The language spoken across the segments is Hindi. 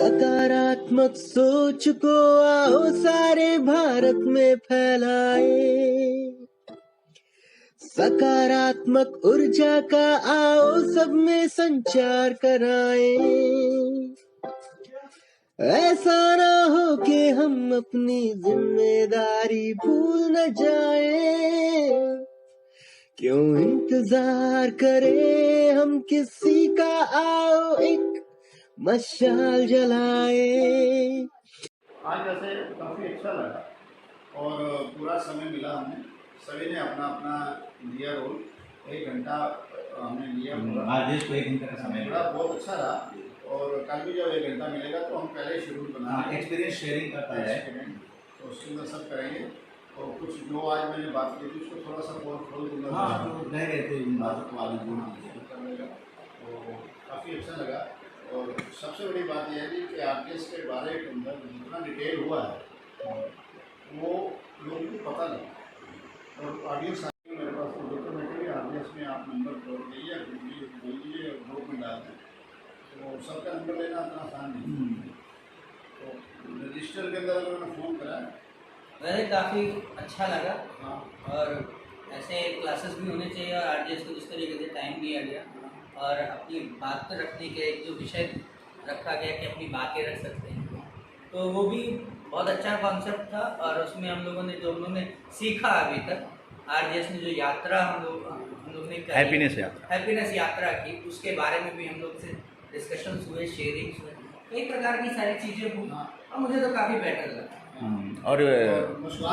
सकारात्मक सोच को आओ सारे भारत में फैलाए, सकारात्मक ऊर्जा का आओ सब में संचार कराए। ऐसा ना हो कि हम अपनी जिम्मेदारी भूल न जाए, क्यों इंतजार करें हम किसी का, आओ एक मशाल जलाए। आज वैसे काफ़ी अच्छा लगा और पूरा समय मिला हमें, सभी ने अपना अपना लिया रोल। 1 घंटा हमने लिया पूरा, आज को 1 घंटे का समय पूरा बहुत अच्छा रहा। और कल भी जब 1 घंटा मिलेगा तो हम पहले शेड्यूल बनाएंगे, एक्सपीरियंस शेयरिंग करता है तो उसके अंदर सब करेंगे। और कुछ जो आज मैंने बात की थी उसको थोड़ा सा और खोल दूँगा। हाँ, तो रह गए थे तो काफ़ी अच्छा लगा। और सबसे बड़ी बात यह है कि आरटीएस के बारे के अंदर जितना डिटेल हुआ है वो लोगों को पता नहीं। और ऑडियंस मेरे पास तो डॉक्यूमेंट्री आरटीएस में आप नंबर जोड़ दीजिए, बोलिए, ग्रुप में डाल दें, तो सबका नंबर लेना इतना आसान नहीं। तो रजिस्टर के अंदर उन्होंने फ़ोन करा, वैसे काफ़ी अच्छा लगा। हाँ, और ऐसे क्लासेस भी होने चाहिए और आरटीएस को जिस तरीके से टाइम दिया गया और अपनी बात रखने के एक जो विषय रखा गया कि अपनी बातें रख सकते हैं, तो वो भी बहुत अच्छा कॉन्सेप्ट था। और उसमें हम लोगों ने जो हमने सीखा अभी तक, आरटीएस ने जो यात्रा हम लोग ने हैप्पीनेस यात्रा की, उसके बारे में भी हम लोग से डिस्कशंस हुए, शेयरिंग्स हुए, कई प्रकार की सारी चीज़ें हुई और मुझे तो काफ़ी बेटर लगा। और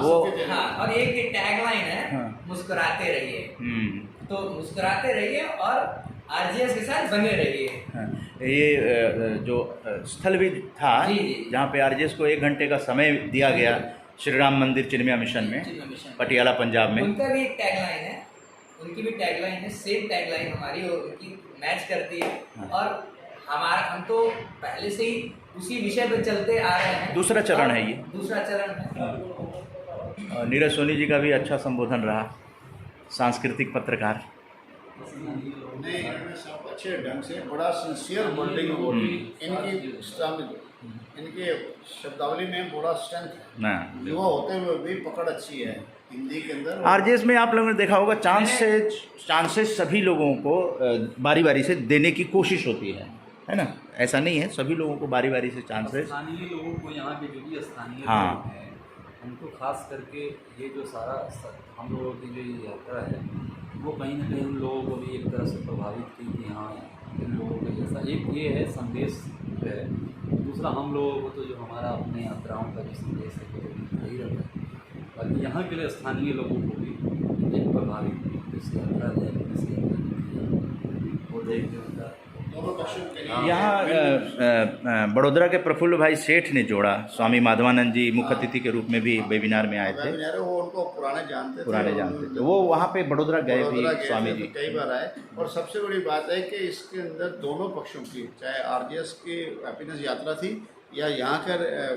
वो हाँ, और एक टैगलाइन है, मुस्कुराते रहिए। तो मुस्कुराते रहिए और आरजीएस के साथ बने रहिए। ये जो स्थल भी था जहाँ पे आरजीएस को 1 घंटे का समय दिया गया, श्री राम मंदिर चिन्मया मिशन में, पटियाला पंजाब में। उनका भी एक टैगलाइन है, उनकी भी टैगलाइन है, सेम टैगलाइन हमारी और उनकी मैच करती है। और हम तो पहले से ही उसी विषय पर चलते आ रहे हैं। दूसरा चरण है ये, दूसरा चरण है। नीरज सोनी जी का भी अच्छा संबोधन रहा, सांस्कृतिक पत्रकार। नहीं, सब अच्छे ढंग से, बड़ा सिंसियर बॉन्डिंग बोली। इनके शब्दावली में बड़ा स्ट्रेंथ है, युवा होते हुए भी पकड़ अच्छी है हिंदी के अंदर। आरजीएस में आप लोगों ने देखा होगा, चांसेस सभी लोगों को बारी बारी से देने की कोशिश होती है ना? ऐसा नहीं है, सभी लोगों को बारी बारी से चांसेस, स्थानीय लोगों को, यहाँ के जो भी स्थानीय हाँ, लोग हैं उनको खास करके ये जो सारा हम लोगों की जो ये यात्रा है वो कहीं ना कहीं उन लोगों को भी एक तरह से प्रभावित की कि हाँ, इन लोगों का जैसा एक ये है संदेश जो है। दूसरा, हम लोगों को तो जो हमारा अपने यात्राओं का जो संदेश है वो यही रहता है। बाकी यहाँ के लिए स्थानीय लोगों को भी एक प्रभावित इस यात्रा है, वो देखते उनका यहाँ बड़ोदरा के प्रफुल्ल भाई सेठ ने जोड़ा, स्वामी माधवानंद जी मुख्य अतिथि के रूप में भी वेबिनार में आए थे। वो उनको पुराने जानते थे, वो वहाँ पे बड़ोदरा गए भी स्वामी जी कई बार आए। और सबसे बड़ी बात है कि इसके अंदर दोनों पक्षों की, चाहे आरजीएस की हैप्पीनेस यात्रा थी या यहाँ के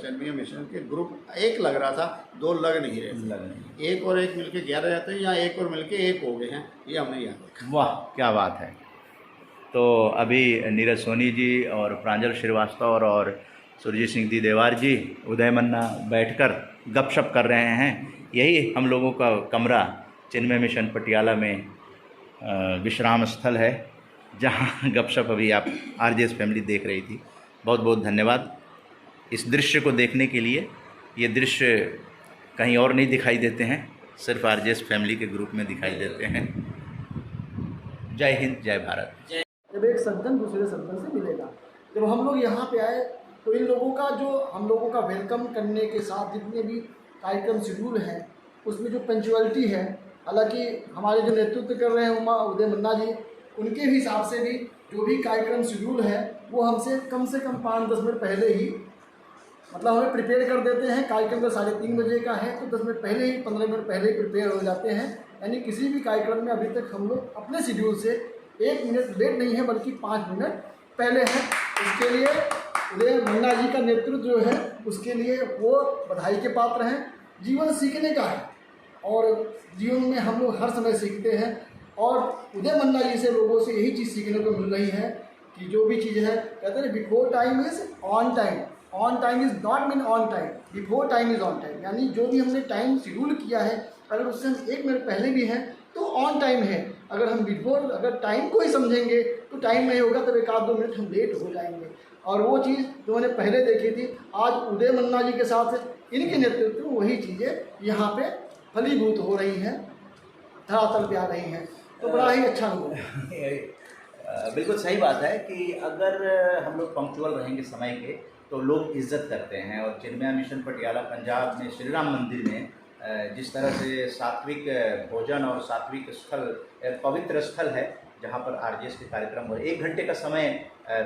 चिन्मया मिशन के ग्रुप, एक लग रहा था, 2 लग नहीं रहे थे। एक और एक मिलके 11 रहते हैं, या एक और मिलके 1 हो गए हैं, ये हमने यहाँ देखा। वाह, क्या बात है। तो अभी नीरज सोनी जी और प्रांजल श्रीवास्तव और सुरजीत सिंह दी देवार जी, उदय मन्ना बैठकर गपशप कर रहे हैं। यही हम लोगों का कमरा चिन्मय मिशन पटियाला में विश्राम स्थल है, जहां गपशप अभी आप आरजीएस फैमिली देख रही थी। बहुत बहुत धन्यवाद इस दृश्य को देखने के लिए। ये दृश्य कहीं और नहीं दिखाई देते हैं, सिर्फ आरजीएस फैमिली के ग्रुप में दिखाई देते हैं। जय हिंद, जय भारत। जब एक सज्जन दूसरे सज्जन से मिलेगा, जब हम लोग यहाँ पे आए तो इन लोगों का जो हम लोगों का वेलकम करने के साथ जितने भी कार्यक्रम शेड्यूल हैं उसमें जो पंचुअलिटी है, हालांकि हमारे जो नेतृत्व कर रहे हैं उदय मन्ना जी, उनके भी हिसाब से भी जो भी कार्यक्रम शेड्यूल है वो हमसे कम 5-10 मिनट पहले ही, मतलब हमें प्रिपेयर कर देते हैं। कार्यक्रम तो 3:30 बजे का है, तो 10 मिनट पहले ही, 15 मिनट पहले ही प्रिपेयर हो जाते हैं। यानी किसी भी कार्यक्रम में अभी तक हम लोग अपने शेड्यूल से 1 मिनट लेट नहीं है, बल्कि 5 मिनट पहले हैं। इसके लिए उदय मन्ना जी का नेतृत्व जो है उसके लिए वो बधाई के पात्र हैं। जीवन सीखने का है और जीवन में हम लोग हर समय सीखते हैं, और उदय मन्ना जी से लोगों से यही चीज़ सीखने को मिल रही है कि जो भी चीज़ है, कहते हैं before time is on time is not mean on time, before time is on time. यानी जो भी हमने टाइम शेड्यूल किया है, अगर उससे हम 1 मिनट पहले भी हैं तो ऑन टाइम है। अगर हम बिफोर अगर टाइम को ही समझेंगे तो टाइम नहीं होगा, तब 1-2 मिनट हम लेट हो जाएंगे। और वो चीज़ जो मैंने पहले देखी थी, आज उदय मन्ना जी के साथ इनके नेतृत्व में वही चीज़ें यहाँ पे फलीभूत हो रही हैं, धरातल पे आ रही हैं। तो बड़ा ही अच्छा अनुभव है। बिल्कुल सही बात है कि अगर हम लोग पंक्चुअल रहेंगे समय के तो लोग इज्जत करते हैं। और चिन्मया मिशन पटियाला पंजाब में श्री राम मंदिर में जिस तरह से सात्विक भोजन और सात्विक स्थल, पवित्र स्थल है जहाँ पर आरजेएस के कार्यक्रम और 1 घंटे का समय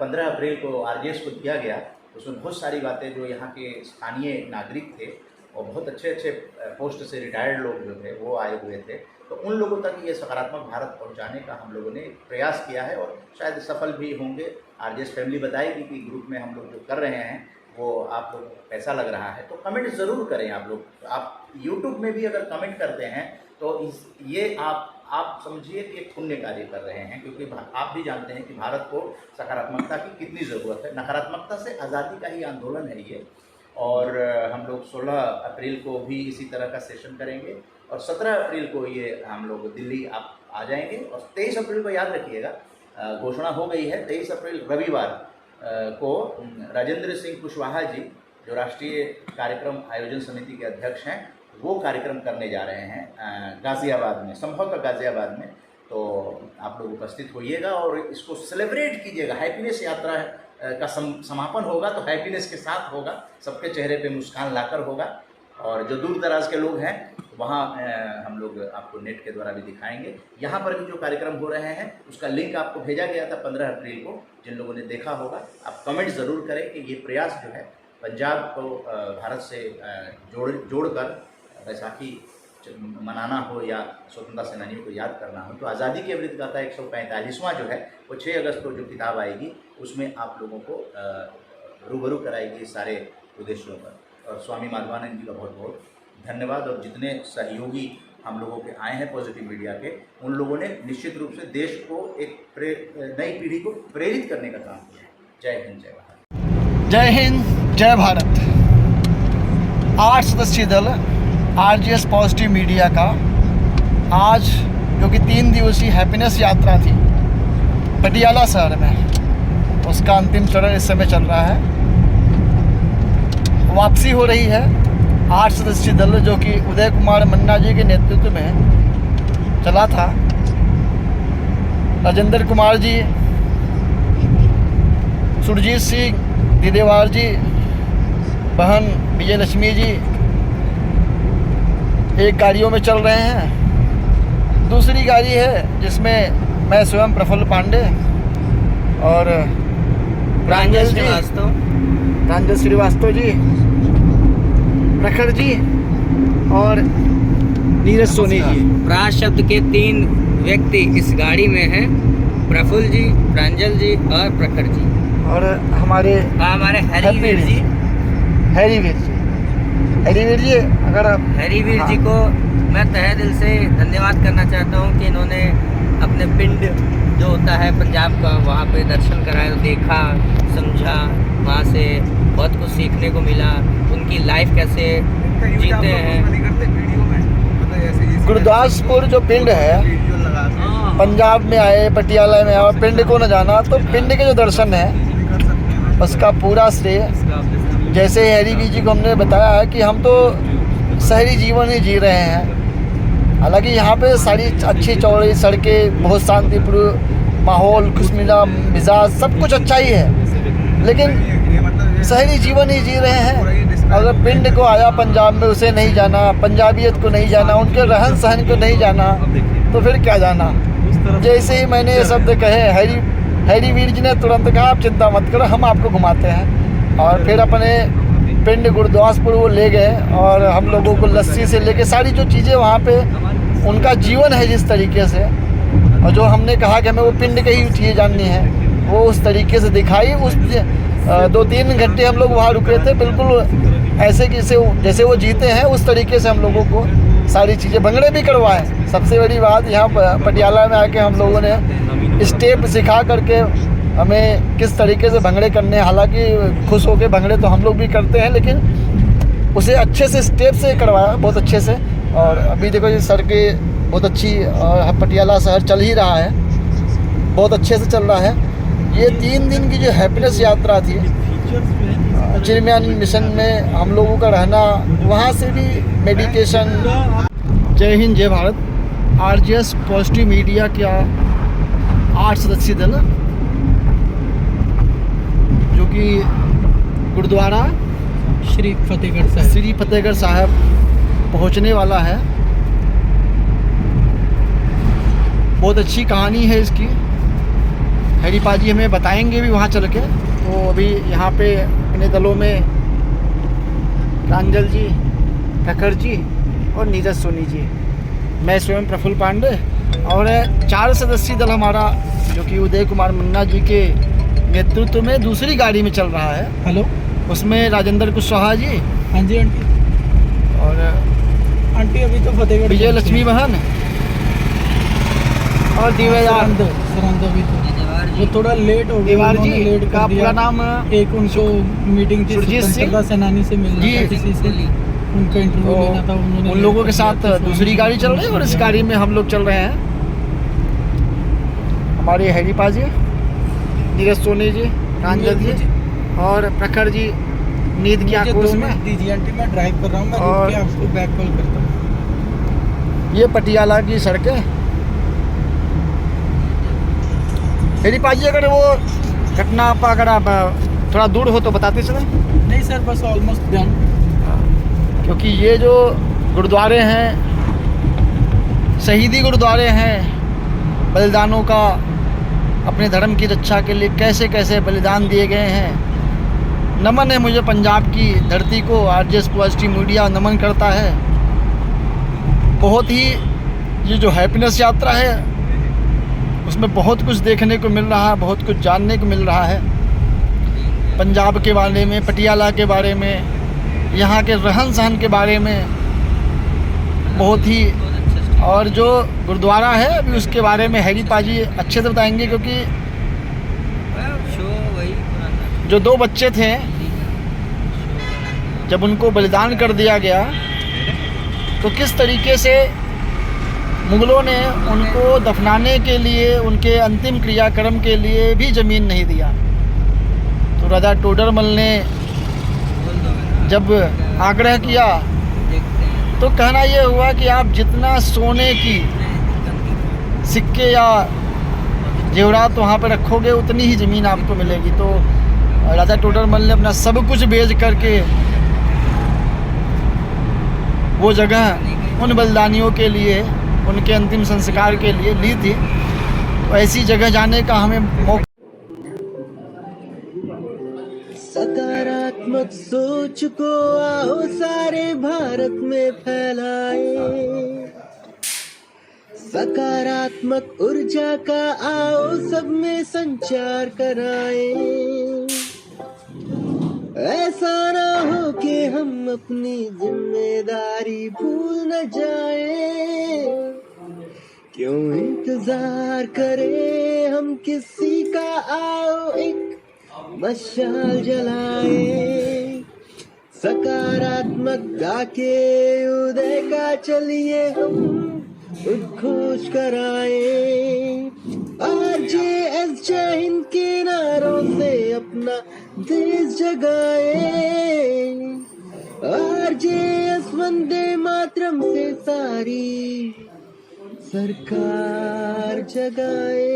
15 अप्रैल को आरजेएस को दिया गया। उसमें बहुत सारी बातें जो यहाँ के स्थानीय नागरिक थे और बहुत अच्छे अच्छे पोस्ट से रिटायर्ड लोग जो थे वो आए हुए थे, तो उन लोगों तक ये सकारात्मक भारत पहुंचाने का हम लोगों ने प्रयास किया है और शायद सफल भी होंगे। आरजेएस फैमिली बताएगी कि ग्रुप में हम लोग जो कर रहे हैं वो आप लोगों को कैसा लग रहा है। तो कमेंट ज़रूर करें आप लोग। आप यूट्यूब में भी अगर कमेंट करते हैं तो ये आप समझिए कि एक पुण्य कार्य कर रहे हैं, क्योंकि आप भी जानते हैं कि भारत को सकारात्मकता की कितनी ज़रूरत है। नकारात्मकता से आज़ादी का ही आंदोलन है ये। और हम लोग 16 अप्रैल को भी इसी तरह का सेशन करेंगे और 17 अप्रैल को ये हम लोग दिल्ली आप आ जाएंगे। और 23 अप्रैल को याद रखिएगा, घोषणा हो गई है 23 अप्रैल रविवार को राजेंद्र सिंह कुशवाहा जी जो राष्ट्रीय कार्यक्रम आयोजन समिति के अध्यक्ष हैं वो कार्यक्रम करने जा रहे हैं गाज़ियाबाद में, संभवतः गाज़ियाबाद में। तो आप लोग उपस्थित होइएगा और इसको सेलिब्रेट कीजिएगा। हैप्पीनेस यात्रा का समापन होगा तो हैप्पीनेस के साथ होगा, सबके चेहरे पे मुस्कान लाकर होगा। और जो दूर दराज के लोग हैं वहाँ हम लोग आपको नेट के द्वारा भी दिखाएंगे। यहाँ पर भी जो कार्यक्रम हो रहे हैं उसका लिंक आपको भेजा गया था 15 अप्रैल को, जिन लोगों ने देखा होगा। आप कमेंट ज़रूर करें कि ये प्रयास जो है पंजाब को भारत से जोड़कर बैसाखी मनाना हो या स्वतंत्रता सेनानियों को याद करना हो, तो आज़ादी की अमृत गाथा 145वां जो है वो 6 अगस्त को जो किताब आएगी उसमें आप लोगों को रूबरू कराएगी सारे उद्देश्यों पर। और स्वामी माधवानंद जी का बहुत बहुत धन्यवाद। और जितने सहयोगी हम लोगों के आए हैं पॉजिटिव मीडिया के, उन लोगों ने निश्चित रूप से देश को एक नई पीढ़ी को प्रेरित करने का काम किया है। जय हिंद, जय भारत। जय हिंद, जय भारत। 8 सदस्यीय दल आरजेएस पॉजिटिव मीडिया का आज जो कि 3 दिवसीय हैप्पीनेस यात्रा थी पटियाला शहर में, उसका अंतिम चरण इस समय चल रहा है। वापसी हो रही है 8 सदस्यीय दल जो कि उदय कुमार मन्ना जी के नेतृत्व में चला था। राजेंद्र कुमार जी, सुरजीत सिंह दीदेवार जी, बहन विजय लक्ष्मी जी एक गाड़ियों में चल रहे हैं। दूसरी गाड़ी है जिसमें मैं स्वयं प्रफुल्ल पांडे और प्रांजल श्रीवास्तव जी, प्रखर जी और नीरज सोनी जी। प्राण शब्द के 3 व्यक्ति इस गाड़ी में हैं, प्रफुल्ल जी, प्रांजल जी और प्रखर जी। और हमारे हरिवीर जी। हरिवीर जी, अगर आप हरिवीर जी को मैं तहे दिल से धन्यवाद करना चाहता हूँ कि इन्होंने अपने पिंड जो होता है पंजाब का वहाँ पे दर्शन कराया, देखा, समझा, वहाँ से बहुत कुछ सीखने को मिला। उनकी लाइफ कैसे जीते हैं। गुरदासपुर जो पिंड है, पंजाब में आए, पटियाला में आए, पिंड को न जाना, तो पिंड के जो दर्शन है उसका पूरा श्रेय जैसे हरिवीर जी को हमने बताया है कि हम तो शहरी जीवन ही जी रहे हैं। हालांकि यहाँ पे सारी अच्छी चौड़ी सड़कें, बहुत शांतिपूर्ण माहौल, खुशमिला मिजाज, सब कुछ अच्छा ही है, लेकिन शहरी जीवन ही जी रहे हैं। अगर पिंड को आया पंजाब में, उसे नहीं जाना, पंजाबियत को नहीं जाना, उनके रहन सहन को नहीं जाना, तो फिर क्या जाना। जैसे ही मैंने ये शब्द कहे, हरिवीर जी ने तुरंत कहा आप चिंता मत करो, हम आपको घुमाते हैं। और फिर अपने पिंड गुरदासपुर वो ले गए और हम लोगों को लस्सी से लेके सारी जो चीज़ें वहाँ पे उनका जीवन है जिस तरीके से, और जो हमने कहा कि हमें वो पिंड की ही चीज़ें जाननी है, वो उस तरीके से दिखाई। उस 2-3 घंटे हम लोग वहाँ रुके थे, बिल्कुल ऐसे जैसे वो जीते हैं उस तरीके से हम लोगों को सारी चीज़ें, भंगड़े भी करवाए। सबसे बड़ी बात, यहाँ पटियाला में आके हम लोगों ने स्टेप सिखा करके हमें किस तरीके से भंगड़े करने हैं। हालांकि खुश होकर भंगड़े तो हम लोग भी करते हैं, लेकिन उसे अच्छे से स्टेप से करवाया, बहुत अच्छे से। और अभी देखो ये सड़कें बहुत अच्छी, और पटियाला शहर चल ही रहा है, बहुत अच्छे से चल रहा है। ये 3 दिन की जो हैप्पीनेस यात्रा थी चिरमियान मिशन में हम लोगों का रहना, वहाँ से भी मेडिटेशन। जय हिंद, जय भारत। आरजेएस पॉजिटिव मीडिया का 8 सदस्यीय दल जो कि गुरुद्वारा श्री फतेहगढ़ साहब पहुंचने वाला है। बहुत अच्छी कहानी है इसकी, हैरी पाजी हमें बताएंगे भी वहाँ चल के। तो अभी यहाँ पे अपने दलों में प्रांजल जी, प्रखर जी और नीरज सोनी जी, मैं स्वयं प्रफुल्ल पांडे, और 4 सदस्यीय दल हमारा जो कि उदय कुमार मन्ना जी के नेतृत्व में दूसरी गाड़ी में चल रहा है। हेलो, उसमें राजेंद्र कुशवाहा जी, हाँ जी आंटी, और आंटी अभी तो फतेहगढ़, विजय लक्ष्मी बहन और दिव्यार भी तो वो थोड़ा लेट हो गया जी। लेट का पूरा नाम एक उनको मीटिंग थी स्वतंत्रता सेनानी से मिलना था, किसी से उनका इंटरव्यू लेना था, उन्होंने उन लोगों के साथ दूसरी गाड़ी चल रही है और इस गाड़ी में हम लोग चल रहे हैं। हमारे हैरी पाजी, नीरज सोनी जी, प्रांजल जी और प्रखर जी नींद की आंखों में दीजिए आंटी, मैं ड्राइव कर रहा हूँ, मैं रुक के आपको बैक कॉल करता हूँ। ये पटियाला की सड़कें। हैरी पाजी, अगर वो घटना अगर आप थोड़ा दूर हो तो बताते चलें। नहीं सर, बस ऑलमोस्ट डन। क्योंकि ये जो गुरुद्वारे हैं, शहीदी गुरुद्वारे हैं, बलिदानों का अपने धर्म की रक्षा के लिए कैसे कैसे बलिदान दिए गए हैं। नमन है मुझे पंजाब की धरती को, आरजेएस पॉजिटिव मीडिया नमन करता है। बहुत ही ये जो हैप्पीनेस यात्रा है उसमें बहुत कुछ देखने को मिल रहा है, बहुत कुछ जानने को मिल रहा है पंजाब के बारे में, पटियाला के बारे में, यहाँ के रहन सहन के बारे में बहुत ही। और जो गुरुद्वारा है अभी उसके बारे में हैरी पाजी अच्छे से बताएंगे, क्योंकि जो 2 बच्चे थे जब उनको बलिदान कर दिया गया तो किस तरीके से मुगलों ने उनको दफनाने के लिए, उनके अंतिम क्रियाक्रम के लिए भी ज़मीन नहीं दिया। तो राजा टोडरमल ने जब आग्रह किया तो कहना ये हुआ कि आप जितना सोने की सिक्के या जेवरात वहाँ पर रखोगे उतनी ही ज़मीन आपको मिलेगी। तो राजा टोडरमल ने अपना सब कुछ बेच करके वो जगह उन बलिदानियों के लिए, उनके अंतिम संस्कार के लिए ली थी। तो ऐसी जगह जाने का हमें मौका। सकारात्मक सोच को आओ सारे भारत में फैलाए, सकारात्मक ऊर्जा का आओ सब में संचार कराए। ऐसा ना हो कि हम अपनी जिम्मेदारी भूल न जाए। क्यों इंतजार करें हम किसी का, आओ एक मशाल जलाए। सकारात्मक गा के उदय का चलिए हम उद्घोष कराए। आरजेएस जय हिंद के नारों से अपना देश जगाए। आरजेएस वंदे मातरम से सारी सरकार जगाए।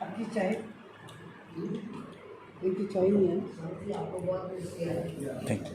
आपकी चाय, एक की चाय नहीं है। Thank you.